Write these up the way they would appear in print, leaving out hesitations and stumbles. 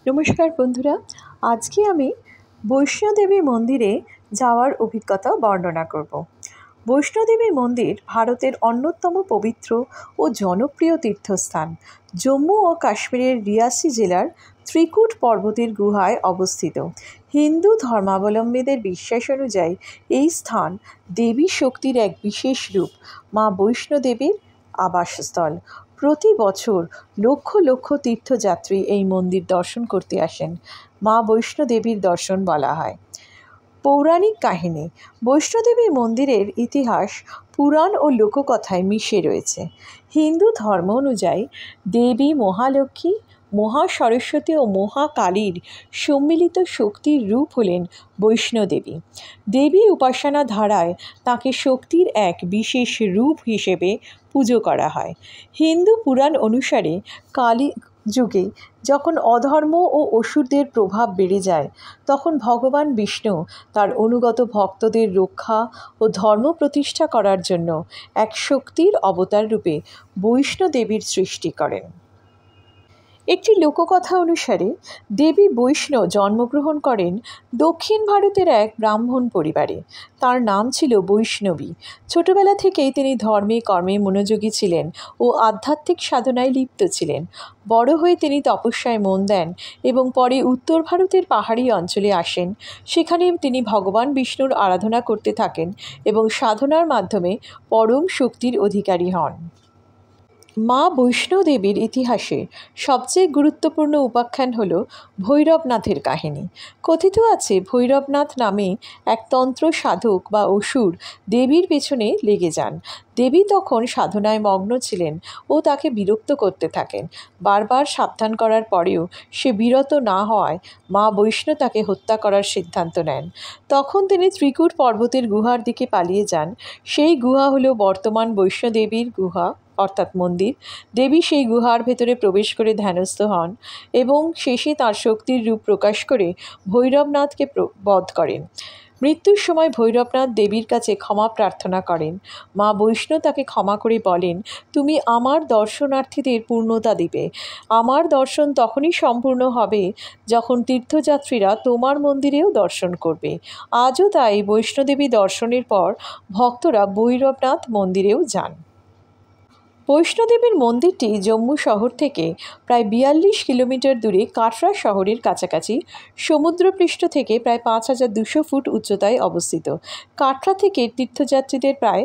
নমস্কার বন্ধুরা, আজকে আমি বৈষ্ণোদেবী মন্দিরে যাওয়ার অভিজ্ঞতা বর্ণনা করব। বৈষ্ণোদেবী মন্দির ভারতের অন্যতম পবিত্র ও জনপ্রিয় তীর্থস্থান। জম্মু ও কাশ্মীরের রিয়াসি জেলার ত্রিকুট পর্বতের গুহায় অবস্থিত। হিন্দু ধর্মাবলম্বীদের বিশ্বাস অনুযায়ী এই স্থান দেবী শক্তির এক বিশেষ রূপ, মা বৈষ্ণোদেবীর আবাসস্থল। প্রতি বছর লক্ষ লক্ষ তীর্থযাত্রী এই মন্দির দর্শন করতে আসেন। মা বৈষ্ণোদেবীর দর্শন বলা হয়। পৌরাণিক কাহিনী। বৈষ্ণোদেবী মন্দিরের ইতিহাস পুরাণ ও লোককথায় মিশে রয়েছে। হিন্দু ধর্ম অনুযায়ী দেবী মহালক্ষ্মী, মহাসরস্বতী ও মহাকালীর সম্মিলিত শক্তির রূপ হলেন বৈষ্ণোদেবী। দেবী উপাসনা ধারায় তাকে শক্তির এক বিশেষ রূপ হিসেবে পুজো করা হয়। হিন্দু পুরাণ অনুসারে কালী যুগে যখন অধর্ম ও অসুরদের প্রভাব বেড়ে যায়, তখন ভগবান বিষ্ণু তার অনুগত ভক্তদের রক্ষা ও ধর্ম প্রতিষ্ঠা করার জন্য এক শক্তির অবতার রূপে বৈষ্ণোদেবীর সৃষ্টি করেন। একটি লোককথা অনুসারে দেবী বৈষ্ণো জন্মগ্রহণ করেন দক্ষিণ ভারতের এক ব্রাহ্মণ পরিবারে। তার নাম ছিল বৈষ্ণবী। ছোটবেলা থেকেই তিনি ধর্মে কর্মে মনোযোগী ছিলেন ও আধ্যাত্মিক সাধনায় লিপ্ত ছিলেন। বড় হয়ে তিনি তপস্যায় মন দেন এবং পরে উত্তর ভারতের পাহাড়ি অঞ্চলে আসেন। সেখানে তিনি ভগবান বিষ্ণুর আরাধনা করতে থাকেন এবং সাধনার মাধ্যমে পরম শক্তির অধিকারী হন। মা বৈষ্ণোদেবীর ইতিহাসে সবচেয়ে গুরুত্বপূর্ণ উপাখ্যান হল ভৈরবনাথের কাহিনী। কথিত আছে, ভৈরবনাথ নামে এক তন্ত্র সাধক বা অসুর দেবীর পেছনে লেগে যান। দেবী তখন সাধনায় মগ্ন ছিলেন ও তাকে বিরক্ত করতে থাকেন। বারবার সাবধান করার পরেও সে বিরত না হওয়ায় মা বৈষ্ণো তাকে হত্যা করার সিদ্ধান্ত নেন। তখন তিনি ত্রিকুট পর্বতের গুহার দিকে পালিয়ে যান। সেই গুহা হলো বর্তমান বৈষ্ণোদেবীর গুহা অর্থাৎ মন্দির। দেবী সেই গুহার ভেতরে প্রবেশ করে ধ্যানস্থ হন এবং শেষে তার শক্তির রূপ প্রকাশ করে ভৈরবনাথকে বধ করেন। মৃত্যুর সময় ভৈরবনাথ দেবীর কাছে ক্ষমা প্রার্থনা করেন। মা বৈষ্ণো তাকে ক্ষমা করে বলেন, তুমি আমার দর্শনার্থীদের পূর্ণতা দিবে। আমার দর্শন তখনই সম্পূর্ণ হবে যখন তীর্থযাত্রীরা তোমার মন্দিরেও দর্শন করবে। আজও তাই বৈষ্ণোদেবী দর্শনের পর ভক্তরা ভৈরবনাথ মন্দিরেও যান। বৈষ্ণোদেবীর মন্দিরটি জম্মু শহর থেকে প্রায় 42 কিলোমিটার দূরে কাটরা শহরের কাছাকাছি সমুদ্রপৃষ্ঠ থেকে প্রায় 5200 ফুট উচ্চতায় অবস্থিত। কাটরা থেকে তীর্থযাত্রীদের প্রায়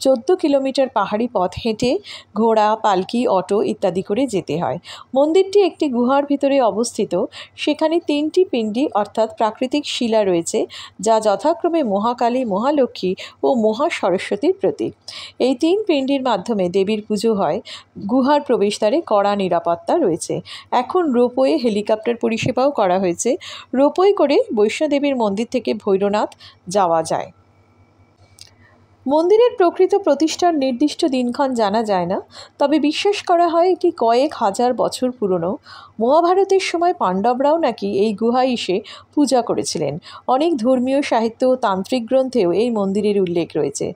14 কিলোমিটার পাহাড়ি পথ হেঁটে ঘোড়া, পালকি, অটো ইত্যাদি করে যেতে হয়। মন্দিরটি একটি গুহার ভিতরে অবস্থিত। সেখানে 3টি পিণ্ডি অর্থাৎ প্রাকৃতিক শিলা রয়েছে, যা যথাক্রমে মহাকালী, মহালক্ষ্মী ও মহাসরস্বতীর প্রতীক। এই 3 পিণ্ডির মাধ্যমে দেবীর পুজো হয়। গুহার প্রবেশদ্বারে কড়া নিরাপত্তা রয়েছে। এখন রোপওয়ে, হেলিকপ্টার পরিষেবাও করা হয়েছে। রোপওয়ে করে বৈষ্ণোদেবীর মন্দির থেকে ভৈরবনাথ যাওয়া যায়। মন্দিরের প্রকৃত প্রতিষ্ঠার নির্দিষ্ট দিনক্ষণ জানা যায় না, তবে বিশ্বাস করা হয় এটি কয়েক হাজার বছর পুরনো। মহাভারতের সময় পাণ্ডবরাও নাকি এই গুহায় এসে পূজা করেছিলেন। অনেক ধর্মীয় সাহিত্য ও তান্ত্রিক গ্রন্থেও এই মন্দিরের উল্লেখ রয়েছে।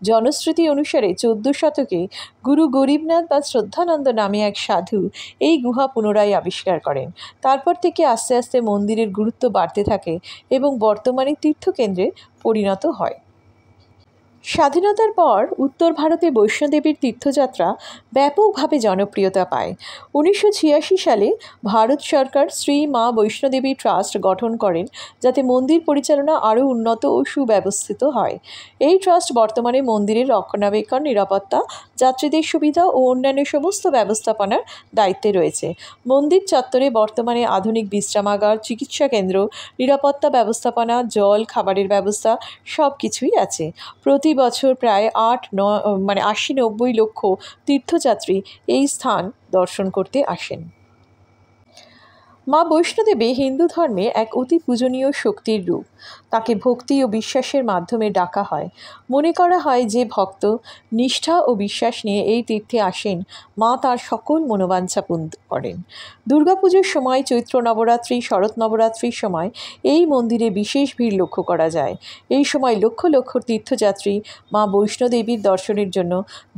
জনশ্রুতি অনুসারে 14 শতকে গুরু গরিবনাথ বা শ্রদ্ধানন্দ নামে এক সাধু এই গুহা পুনরায় আবিষ্কার করেন। তারপর থেকে আস্তে আস্তে মন্দিরের গুরুত্ব বাড়তে থাকে এবং বর্তমানে তীর্থকেন্দ্রে পরিণত হয়। স্বাধীনতার পর উত্তর ভারতে বৈষ্ণোদেবীর তীর্থযাত্রা ব্যাপকভাবে জনপ্রিয়তা পায়। 1986 সালে ভারত সরকার শ্রী মা বৈষ্ণোদেবী ট্রাস্ট গঠন করেন, যাতে মন্দির পরিচালনা আরও উন্নত ও সুব্যবস্থিত হয়। এই ট্রাস্ট বর্তমানে মন্দিরের রক্ষণাবেক্ষণ, নিরাপত্তা, যাত্রীদের সুবিধা ও অন্যান্য সমস্ত ব্যবস্থাপনার দায়িত্বে রয়েছে। মন্দির চত্বরে বর্তমানে আধুনিক বিশ্রামাগার, চিকিৎসা কেন্দ্র, নিরাপত্তা ব্যবস্থাপনা, জল, খাবারের ব্যবস্থা সব কিছুই আছে। প্রতি বছর প্রায় 80-90 লক্ষ তীর্থযাত্রী এই স্থান দর্শন করতে আসেন। মা বৈষ্ণোদেবী হিন্দু ধর্মে এক অতি পূজনীয় শক্তির রূপ। তাকে ভক্তি ও বিশ্বাসের মাধ্যমে ডাকা হয়। মনে করা হয় যে ভক্ত নিষ্ঠা ও বিশ্বাস নিয়ে এই তীর্থে আসেন, মা তার সকল মনোবাঞ্ছা পূর্ণ করেন। দুর্গাপুজোর সময়, চৈত্র নবরাত্রি, শরৎ নবরাত্রির সময় এই মন্দিরে বিশেষ ভিড় লক্ষ্য করা যায়। এই সময় লক্ষ লক্ষ তীর্থযাত্রী মা বৈষ্ণোদেবীর দর্শনের জন্য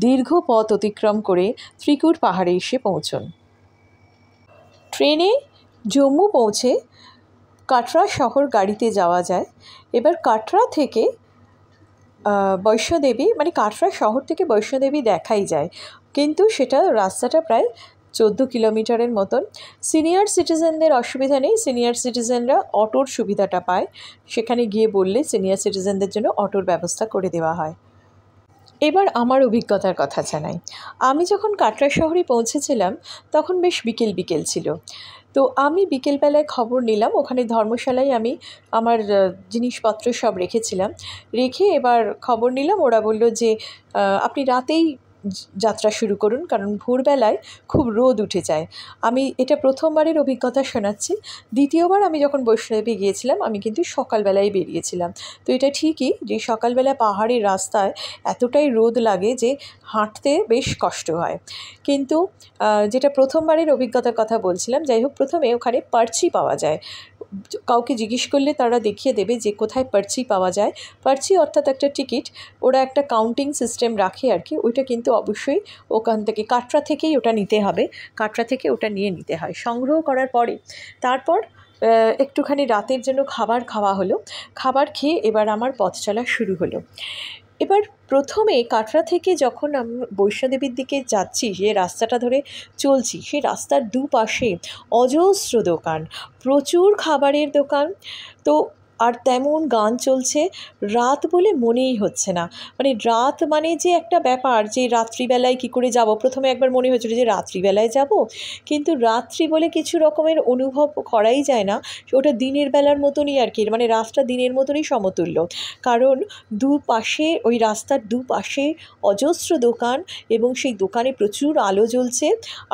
দীর্ঘ পথ অতিক্রম করে ত্রিকুট পাহাড়ে এসে পৌঁছন। ট্রেনে জম্মু পৌঁছে কাটরা শহর গাড়িতে যাওয়া যায়। এবার কাটরা থেকে বৈষ্ণোদেবী, মানে কাটরা শহর থেকে বৈষ্ণোদেবী দেখাই যায়, কিন্তু সেটা রাস্তাটা প্রায় 14 কিলোমিটারের মতন। সিনিয়র সিটিজেনদের অসুবিধা নেই, সিনিয়র সিটিজেনরা অটোর সুবিধাটা পায়। সেখানে গিয়ে বললে সিনিয়র সিটিজেনদের জন্য অটোর ব্যবস্থা করে দেওয়া হয়। এবার আমার অভিজ্ঞতার কথা জানাই। আমি যখন কাটরা শহরে পৌঁছেছিলাম তখন বেশ বিকেল বিকেল ছিল। তো আমি বিকেলবেলায় খবর নিলাম, ওখানে ধর্মশালায় আমি আমার জিনিসপত্র সব রেখেছিলাম। রেখে এবার খবর নিলাম, ওরা বলল যে আপনি রাতেই যাত্রা শুরু করুন, কারণ ভোরবেলায় খুব রোদ উঠে যায়। আমি এটা প্রথমবারের অভিজ্ঞতা শোনাচ্ছি। দ্বিতীয়বার আমি যখন বৈষ্ণোদেবী গিয়েছিলাম আমি কিন্তু সকালবেলায় বেরিয়েছিলাম। তো এটা ঠিকই যে সকালবেলা পাহাড়ের রাস্তায় এতটাই রোদ লাগে যে হাঁটতে বেশ কষ্ট হয়। কিন্তু যেটা প্রথমবারের অভিজ্ঞতার কথা বলছিলাম, যাই হোক, প্রথমে ওখানে পার্চি পাওয়া যায়। কাউকে জিজ্ঞেস করলে তারা দেখিয়ে দেবে যে কোথায় পার্চি পাওয়া যায়। পার্চি অর্থাৎ একটা টিকিট, ওরা একটা কাউন্টিং সিস্টেম রাখে আর কি। ওইটা কিন্তু অবশ্যই ওখান থেকে কাটরা থেকেই ওটা নিতে হবে, কাটরা থেকে ওটা নিয়ে নিতে হয়। সংগ্রহ করার পরে তারপর একটুখানি রাতের জন্য খাবার খাওয়া হলো। খাবার খেয়ে এবার আমার পথ চলা শুরু হলো। এবার প্রথমে কাটরা থেকে যখন আমরা বৈষ্ণোদেবীর দিকে যাচ্ছি, যে রাস্তাটা ধরে চলছি, সেই রাস্তার দুপাশে অজস্র দোকান, প্রচুর খাবারের দোকান। তো আর তেমন গান চলছে। রাত বলে মনেই হচ্ছে না, মানে রাত মানে যে একটা ব্যাপার যে রাত্রিবেলায় কী করে যাব, প্রথমে একবার মনে হয়েছিল যে রাত্রিবেলায় যাব, কিন্তু রাত্রি বলে কিছু রকমের অনুভব করাই যায় না। ওটা দিনের বেলার মতনই আর কি, মানে রাতটা দিনের মতনই সমতুল্য। কারণ দুপাশে, ওই রাস্তার দুপাশে অজস্র দোকান এবং সেই দোকানে প্রচুর আলো জ্বলছে।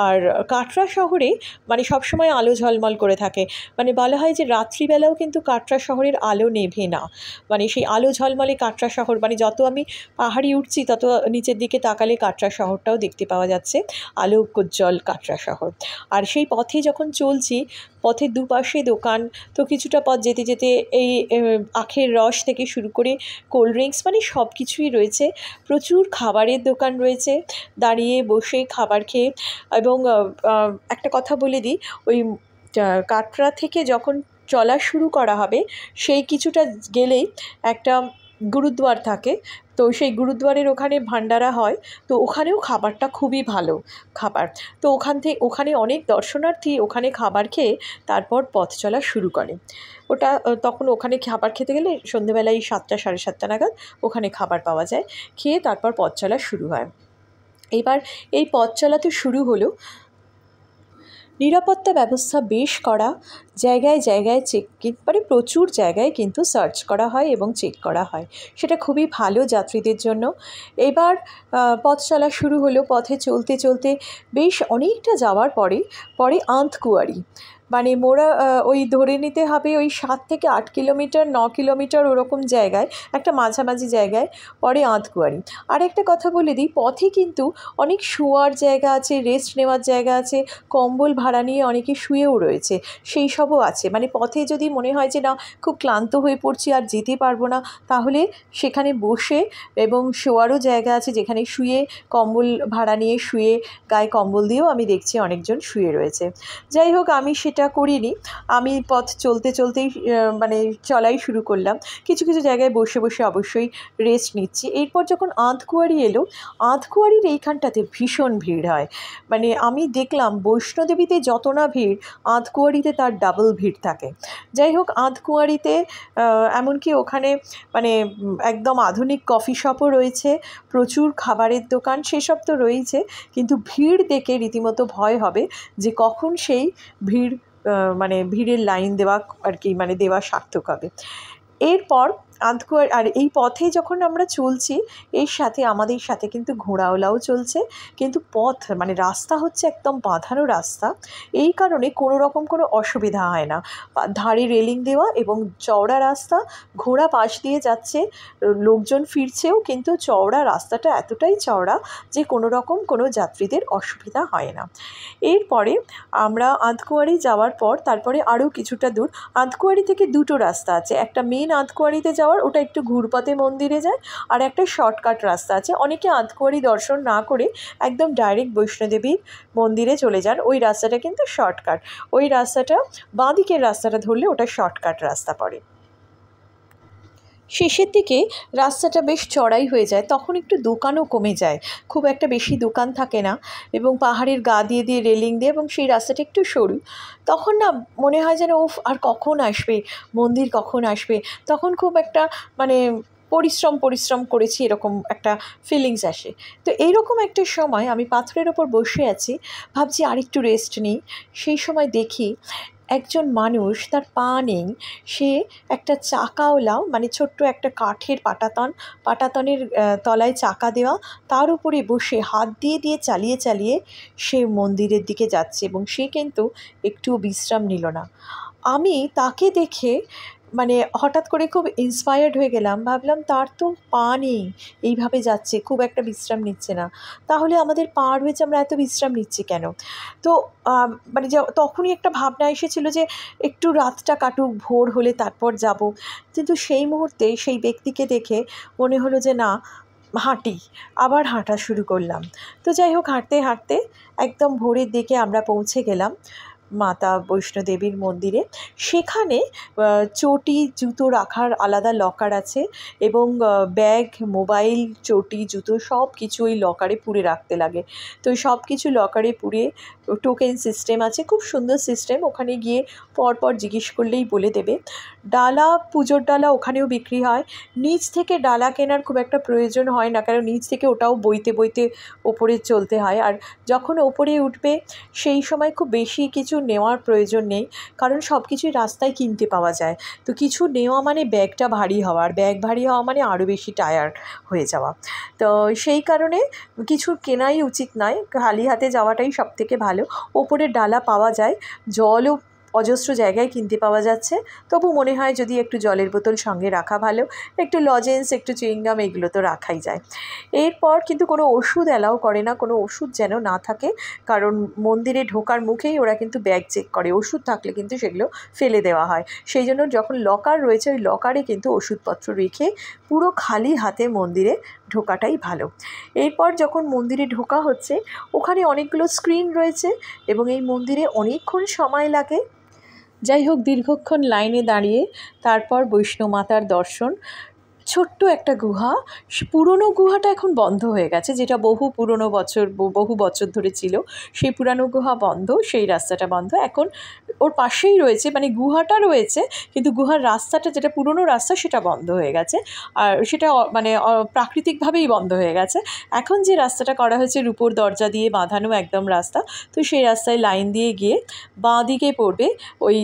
আর কাটরা শহরে মানে সবসময় আলো ঝলমল করে থাকে, মানে বলা হয় যে রাত্রিবেলাও কিন্তু কাটরা শহরের আলো নেভে না। মানে সেই আলো ঝলমলে কাটরা শহর, মানে যত আমি পাহাড়ি উঠছি তত নিচের দিকে তাকালে কাটরা শহরটাও দেখতে পাওয়া যাচ্ছে, আলোকোজ্জ্বল কাটরা শহর। আর সেই পথে যখন চলছি, পথের দুপাশে দোকান। তো কিছুটা পথ যেতে যেতে এই আখের রস থেকে শুরু করে কোল্ড ড্রিঙ্কস, মানে সব কিছুই রয়েছে। প্রচুর খাবারের দোকান রয়েছে, দাঁড়িয়ে বসে খাবার খেয়ে। এবং একটা কথা বলে দিই, ওই কাটরা থেকে যখন চলা শুরু করা হবে সেই কিছুটা গেলেই একটা গুরুদ্বার থাকে। তো সেই গুরুদ্বারের ওখানে ভান্ডারা হয়, তো ওখানেও খাবারটা খুবই ভালো খাবার। তো ওখানে অনেক দর্শনার্থী ওখানে খাবার খেয়ে তারপর পথ চলা শুরু করে। ওটা তখন ওখানে খাবার খেতে গেলে সন্ধেবেলায় 7টা 7:30 নাগাদ ওখানে খাবার পাওয়া যায়। খেয়ে তারপর পথ চলা শুরু হয়। এবার এই পথ চলা তো শুরু হলো। নিরাপত্তা ব্যবস্থা বেশ করা, জায়গায় জায়গায় চেকিং, মানে প্রচুর জায়গায় কিন্তু সার্চ করা হয় এবং চেক করা হয়, সেটা খুবই ভালো যাত্রীদের জন্য। এবার পথ চলা শুরু হলো। পথে চলতে চলতে বেশ অনেকটা যাওয়ার পরে আন্তকুয়ারি, মানে মোরা ওই ধরে নিতে হবে ওই 7 থেকে 8 কিলোমিটার 9 কিলোমিটার ওরকম জায়গায়, একটা মাঝামাঝি জায়গায় পরে আন্তকুয়ারি। আর একটা কথা বলে দিই, পথে কিন্তু অনেক শোয়ার জায়গা আছে, রেস্ট নেওয়ার জায়গা আছে, কম্বল ভাড়া নিয়ে অনেকে শুয়েও রয়েছে, সেই সবও আছে। মানে পথে যদি মনে হয় যে না খুব ক্লান্ত হয়ে পড়ছি আর যেতে পারবো না, তাহলে সেখানে বসে এবং শোয়ারও জায়গা আছে, যেখানে শুয়ে কম্বল ভাড়া নিয়ে শুয়ে গায়ে কম্বল দিয়েও আমি দেখছি অনেকজন শুয়ে রয়েছে। যাই হোক, আমি সেটা করিনি। আমি পথ চলতে চলতেই মানে চলাই শুরু করলাম। কিছু কিছু জায়গায় বসে বসে অবশ্যই রেস্ট নিচ্ছি। এরপর যখন আন্তকুয়ারি এলো, আন্তকুয়ারির এইখানটাতে ভীষণ ভিড় হয়। মানে আমি দেখলাম বৈষ্ণোদেবীতে যত না ভিড়, আন্তকুয়ারিতে তার ডাবল ভিড় থাকে। যাই হোক, আন্তকুয়ারিতে এমনকি ওখানে মানে একদম আধুনিক কফি শপও রয়েছে, প্রচুর খাবারের দোকান, সেসব তো রয়েছে। কিন্তু ভিড় দেখে রীতিমতো ভয় হবে যে কখন সেই ভিড় মানে ভিড়ের লাইন দেওয়া আর কি, মানে দেওয়া সার্থক হবে। এরপর আন্তকুয়ারি, আর এই পথে যখন আমরা চলছি এর সাথে আমাদের সাথে কিন্তু ঘোড়াওয়ালাও চলছে। কিন্তু পথ মানে রাস্তা হচ্ছে একদম বাঁধানো রাস্তা, এই কারণে কোনো রকম কোনো অসুবিধা হয় না। ধারে রেলিং দেওয়া এবং চওড়া রাস্তা, ঘোড়া পাশ দিয়ে যাচ্ছে, লোকজন ফিরছেও, কিন্তু চওড়া রাস্তাটা এতটাই চওড়া যে কোনো রকম কোনো যাত্রীদের অসুবিধা হয় না। এরপরে আমরা আন্তকুয়ারি যাওয়ার পর তারপরে আরও কিছুটা দূর, আন্তকুয়ারি থেকে দুটো রাস্তা আছে, একটা মেন আন্তকুয়ারিতে যাওয়ার যাওয়ার ওটা একটু ঘুরপথে মন্দিরে যায়, আর একটা শর্টকাট রাস্তা আছে। অনেকে আধকুয়ারি দর্শন না করে একদম ডাইরেক্ট বৈষ্ণোদেবীর মন্দিরে চলে যান, ওই রাস্তাটা কিন্তু শর্টকাট। ওই রাস্তাটা বাঁ দিকের রাস্তাটা ধরলে ওটা শর্টকাট রাস্তা পড়ে। শেষের দিকে রাস্তাটা বেশ চড়াই হয়ে যায়, তখন একটু দোকানও কমে যায়, খুব একটা বেশি দোকান থাকে না, এবং পাহাড়ের গা দিয়ে দিয়ে রেলিং দিয়ে, এবং সেই রাস্তাটা একটু সরু। তখন না মনে হয় যেন উফ, আর কখন আসবে মন্দির, কখন আসবে। তখন খুব একটা মানে পরিশ্রম করেছি এরকম একটা ফিলিংস আসে। তো এইরকম একটা সময় আমি পাথরের ওপর বসে আছি, ভাবছি আর একটু রেস্ট নিই। সেই সময় দেখি একজন মানুষ, তার পা নেই, সে একটা চাকাওয়ালা, মানে ছোট্ট একটা কাঠের পাটাতনের তলায় চাকা দেওয়া, তার উপরে বসে হাত দিয়ে দিয়ে চালিয়ে চালিয়ে সে মন্দিরের দিকে যাচ্ছে, এবং সে কিন্তু একটুও বিশ্রাম নিল না। আমি তাকে দেখে মানে হঠাৎ করে খুব ইন্সপায়ার্ড হয়ে গেলাম, ভাবলাম তার তো পা নেই, এইভাবে যাচ্ছে, খুব একটা বিশ্রাম নিচ্ছে না, তাহলে আমাদের পা রয়েছে, আমরা এত বিশ্রাম নিচ্ছি কেন? তো মানে তখনই একটা ভাবনা এসেছিল যে একটু রাতটা কাটুক, ভোর হলে তারপর যাব। কিন্তু সেই মুহূর্তে সেই ব্যক্তিকে দেখে মনে হলো যে না, হাঁটি, আবার হাঁটা শুরু করলাম। তো যাই হোক, হাঁটতে হাঁটতে একদম ভোরের দিকে আমরা পৌঁছে গেলাম মাতা বৈষ্ণোদেবীর মন্দিরে। সেখানে চটি জুতো রাখার আলাদা লকার আছে, এবং ব্যাগ, মোবাইল, চটি, জুতো সব কিছু ওই লকারে পুরে রাখতে লাগে। তো সব কিছু লকারে পুরে টোকেন সিস্টেম আছে, খুব সুন্দর সিস্টেম। ওখানে গিয়ে পরপর জিজ্ঞেস করলেই বলে দেবে। ডালা, পুজোর ডালা ওখানেও বিক্রি হয়। নিচ থেকে ডালা কেনার খুব একটা প্রয়োজন হয় না, কারণ নিচ থেকে ওটাও বইতে বইতে ওপরে চলতে হয়। আর যখন ওপরে উঠবে সেই সময় খুব বেশি কিছু নেওয়ার প্রয়োজন নেই, কারণ সব কিছুই রাস্তায় কিনতে পাওয়া যায়। তো কিছু নেওয়া মানে ব্যাগটা ভারী হওয়া, আর ব্যাগ ভারী হওয়া মানে আরও বেশি টায়ার্ড হয়ে যাওয়া। তো সেই কারণে কিছু কেনাই উচিত নয়, খালি হাতে যাওয়াটাই সবথেকে ভালো। ওপরে ডালা পাওয়া যায়, জলও অজস্র জায়গায় কিনতে পাওয়া যাচ্ছে। তবু মনে হয় যদি একটু জলের বোতল সঙ্গে রাখা ভালো, একটু লজেন্স, একটু চুইংগাম, এগুলো তো রাখাই যায়। এরপর কিন্তু কোনো ওষুধ অ্যালাউ করে না, কোনো ওষুধ যেন না থাকে, কারণ মন্দিরে ঢোকার মুখেই ওরা কিন্তু ব্যাগ চেক করে, ওষুধ থাকলে কিন্তু সেগুলো ফেলে দেওয়া হয়। সেই জন্য যখন লকার রয়েছে, ওই লকারে কিন্তু ওষুধপত্র রেখে পুরো খালি হাতে মন্দিরে ঢোকাটাই ভালো। এরপর যখন মন্দিরে ঢোকা হচ্ছে, ওখানে অনেকগুলো স্ক্রিন রয়েছে, এবং এই মন্দিরে অনেকক্ষণ সময় লাগে। যাই হোক, দীর্ঘক্ষণ লাইনে দাঁড়িয়ে তারপর বৈষ্ণো মাতার দর্শন। ছোট্ট একটা গুহা, পুরনো গুহাটা এখন বন্ধ হয়ে গেছে, যেটা বহু বছর ধরে ছিল, সেই পুরানো গুহা বন্ধ, সেই রাস্তাটা বন্ধ। এখন ওর পাশেই রয়েছে, মানে গুহাটা রয়েছে, কিন্তু গুহার রাস্তাটা, যেটা পুরনো রাস্তা, সেটা বন্ধ হয়ে গেছে। আর সেটা মানে প্রাকৃতিকভাবেই বন্ধ হয়ে গেছে। এখন যে রাস্তাটা করা হয়েছে, রূপোর দরজা দিয়ে বাঁধানো একদম রাস্তা, তো সেই রাস্তায় লাইন দিয়ে গিয়ে বাঁ দিকে পড়বে ওই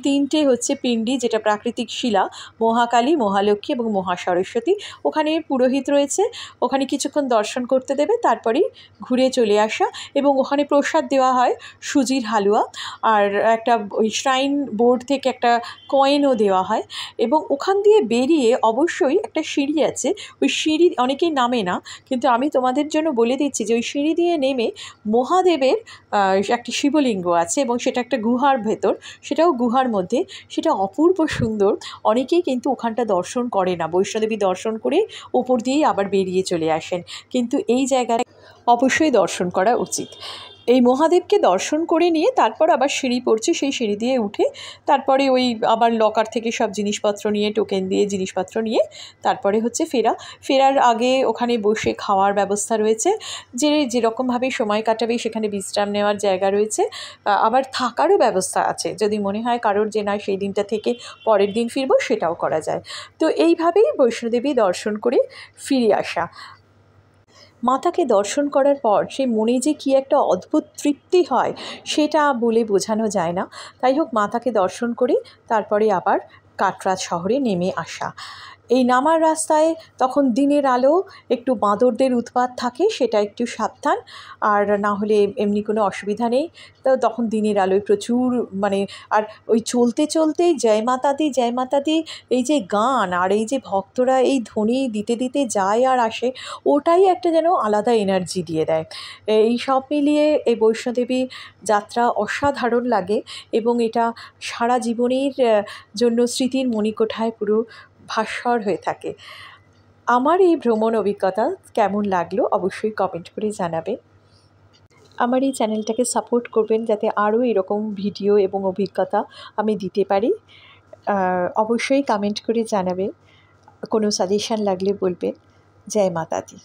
তিনটে হচ্ছে পিণ্ডি, যেটা প্রাকৃতিক শিলা, মহাকালী, মহালক্ষ্মী এবং মহাসরস্বতী। ওখানে পুরোহিত রয়েছে, ওখানে কিছুক্ষণ দর্শন করতে দেবে, তারপরেই ঘুরে চলে আসা। এবং ওখানে প্রসাদ দেওয়া হয় সুজির হালুয়া, আর একটা ওই শ্রাইন বোর্ড থেকে একটা কয়েনও দেওয়া হয়। এবং ওখান দিয়ে বেরিয়ে অবশ্যই একটা সিঁড়ি আছে, ওই সিঁড়ি অনেকেই নামে না, কিন্তু আমি তোমাদের জন্য বলে দিচ্ছি যে ওই সিঁড়ি দিয়ে নেমে মহাদেবের একটি শিবলিঙ্গ আছে, এবং সেটা একটা গুহার ভেতর, সেটাও গুহার মধ্যে, সেটা অপূর্ব সুন্দর। অনেকেই কিন্তু ওখানটা দর্শন করে না, বৈষ্ণোদেবী দর্শন করে ওপর দিয়েই আবার বেরিয়ে চলে আসেন, কিন্তু এই জায়গাটা অবশ্যই দর্শন করা উচিত। এই মহাদেবকে দর্শন করে নিয়ে তারপর আবার সিঁড়ি পড়ছে, সেই সিঁড়ি দিয়ে উঠে তারপরে ওই আবার লকার থেকে সব জিনিসপত্র নিয়ে, টোকেন দিয়ে জিনিসপত্র নিয়ে তারপরে হচ্ছে ফেরার আগে ওখানে বসে খাওয়ার ব্যবস্থা রয়েছে, যেরকমভাবে সময় কাটাবে সেখানে বিশ্রাম নেওয়ার জায়গা রয়েছে, আবার থাকারও ব্যবস্থা আছে, যদি মনে হয় কারোর যে না সেই দিনটা থেকে পরের দিন ফিরবো, সেটাও করা যায়। তো এইভাবেই বৈষ্ণোদেবী দর্শন করে ফিরে আসা। মাতাকে দর্শন করার পর সেই মনে যে কী একটা অদ্ভুত তৃপ্তি হয়, সেটা বলে বোঝানো যায় না। তাই হোক, মাতাকে দর্শন করে তারপরে আবার কাটরা শহরে নেমে আসা। এই নামার রাস্তায় তখন দিনের আলো, একটু বাঁদরদের উৎপাত থাকে, সেটা একটু সাবধান, আর না হলে এমনি কোনো অসুবিধা নেই। তো তখন দিনের আলোয় প্রচুর মানে, আর ওই চলতে চলতেই জয় মাতা দি, জয় মাতা দি, এই যে গান, আর এই যে ভক্তরা এই ধ্বনি দিতে দিতে যায় আর আসে, ওটাই একটা যেন আলাদা এনার্জি দিয়ে দেয়। এই সব মিলিয়ে এই বৈষ্ণোদেবী যাত্রা অসাধারণ লাগে, এবং এটা সারা জীবনের জন্য স্মৃতির মণিকোঠায় পুরো ভাস্বর হয়ে থাকে। আমার এই ভ্রমণ অভিজ্ঞতা কেমন লাগলো অবশ্যই কমেন্ট করে জানাবেন। আমার এই চ্যানেলটাকে সাপোর্ট করবেন যাতে আরও এরকম ভিডিও এবং অভিজ্ঞতা আমি দিতে পারি। অবশ্যই কমেন্ট করে জানাবেন, কোনো সাজেশান লাগলে বলবেন। জয় মাতা দি।